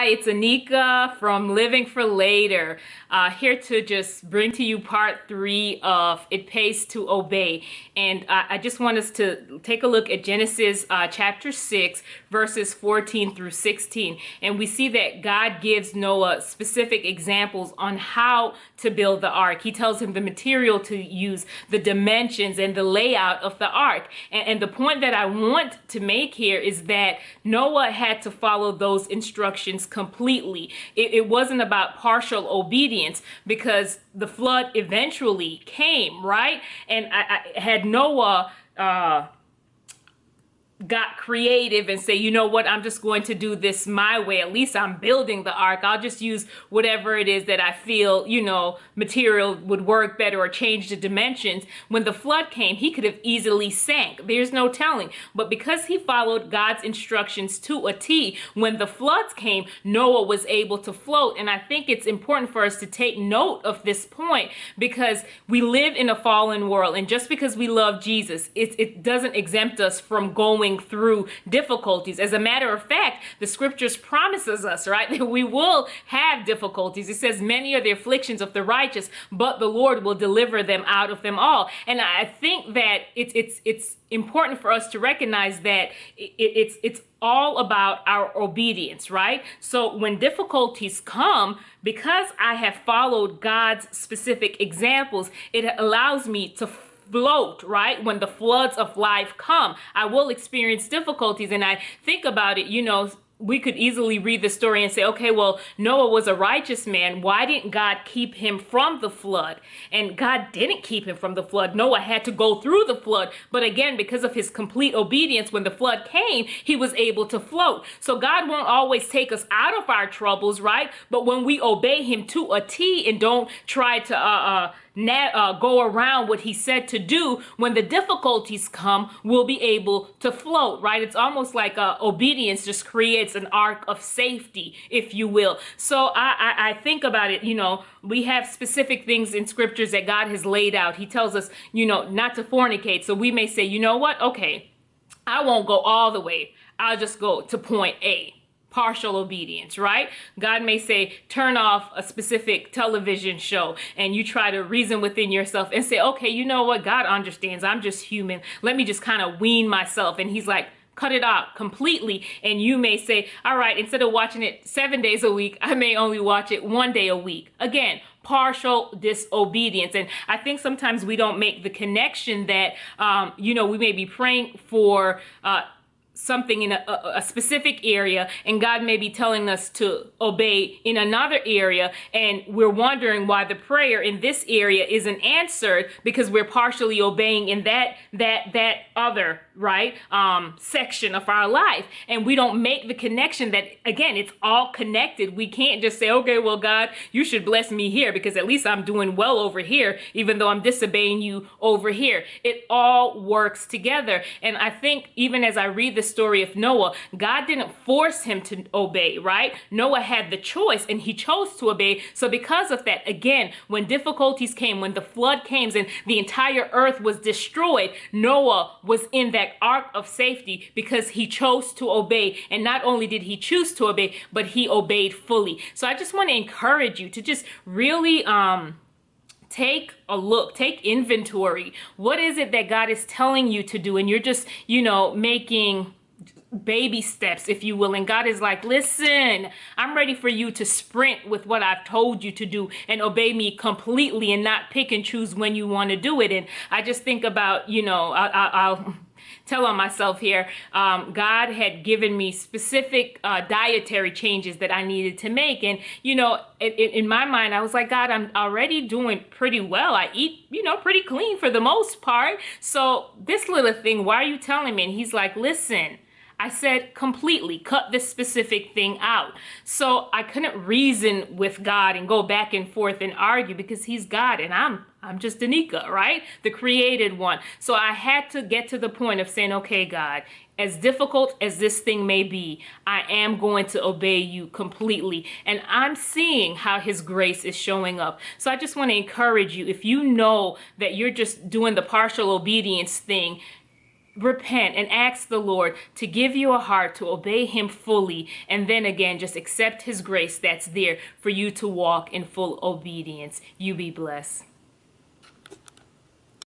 Hi, it's Anika from Living for Later, here to just bring to you part 3 of It Pays to Obey. And I just want us to take a look at Genesis chapter 6, verses 14 through 16. And we see that God gives Noah specific examples on how to build the ark. He tells him the material to use, the dimensions, and the layout of the ark. And the point that I want to make here is that Noah had to follow those instructions completely. It wasn't about partial obedience, because the flood eventually came, right? And I had Noah got creative and say, you know what, I'm just going to do this my way. At least I'm building the ark. I'll just use whatever it is that I feel, material would work better, or change the dimensions. When the flood came, he could have easily sank. There's no telling. But because he followed God's instructions to a T, when the floods came, Noah was able to float. And I think it's important for us to take note of this point, because we live in a fallen world. And just because we love Jesus, it doesn't exempt us from going through difficulties. As a matter of fact, the scriptures promises us, right, that we will have difficulties. It says, many are the afflictions of the righteous, but the Lord will deliver them out of them all. And I think that it's important for us to recognize that it's all about our obedience, right? So when difficulties come, because I have followed God's specific examples, it allows me to float, right? When the floods of life come, I will experience difficulties. And I think about it, we could easily read the story and say, okay, well, Noah was a righteous man. Why didn't God keep him from the flood? And God didn't keep him from the flood. Noah had to go through the flood. But again, because of his complete obedience, when the flood came, he was able to float. So God won't always take us out of our troubles, right? But when we obey him to a T and don't try to go around what he said to do, when the difficulties come, we'll be able to float, right? It's almost like obedience just creates an ark of safety, if you will. So I think about it, we have specific things in scriptures that God has laid out. He tells us, not to fornicate. So we may say, you know what? Okay, I won't go all the way. I'll just go to point A. Partial obedience, right? God may say, turn off a specific television show, and you try to reason within yourself and say, okay, you know what? God understands. I'm just human. Let me just kind of wean myself. And he's like, cut it out completely. And you may say, all right, instead of watching it 7 days a week, I may only watch it 1 day a week. Again, partial disobedience. And I think sometimes we don't make the connection that, we may be praying for something in a specific area, and God may be telling us to obey in another area, and we're wondering why the prayer in this area isn't answered, because we're partially obeying in that other, right, section of our life. And we don't make the connection that, again, it's all connected. We can't just say, okay, well, God, you should bless me here, because at least I'm doing well over here, even though I'm disobeying you over here. It all works together. And I think even as I read the story of Noah, God didn't force him to obey, right? Noah had the choice, and he chose to obey. So because of that, again, when difficulties came, when the flood came and the entire earth was destroyed, Noah was in that ark of safety because he chose to obey. And not only did he choose to obey, but he obeyed fully. So I just want to encourage you to just really take a look, take inventory. What is it that God is telling you to do? And you're just, making baby steps, if you will. And God is like, listen, I'm ready for you to sprint with what I've told you to do and obey me completely, and not pick and choose when you want to do it. And I just think about, I'll tell on myself here. God had given me specific dietary changes that I needed to make. And, in my mind, I was like, God, I'm already doing pretty well. I eat, pretty clean for the most part. So this little thing, why are you telling me? And he's like, listen, I said completely cut this specific thing out. So I couldn't reason with God and go back and forth and argue, because he's God and I'm just Anika, right? The created one. So I had to get to the point of saying, okay, God, as difficult as this thing may be, I am going to obey you completely. And I'm seeing how his grace is showing up. So I just want to encourage you, if you know that you're just doing the partial obedience thing, repent and ask the Lord to give you a heart to obey him fully, and then again just accept his grace that's there for you to walk in full obedience. You be blessed.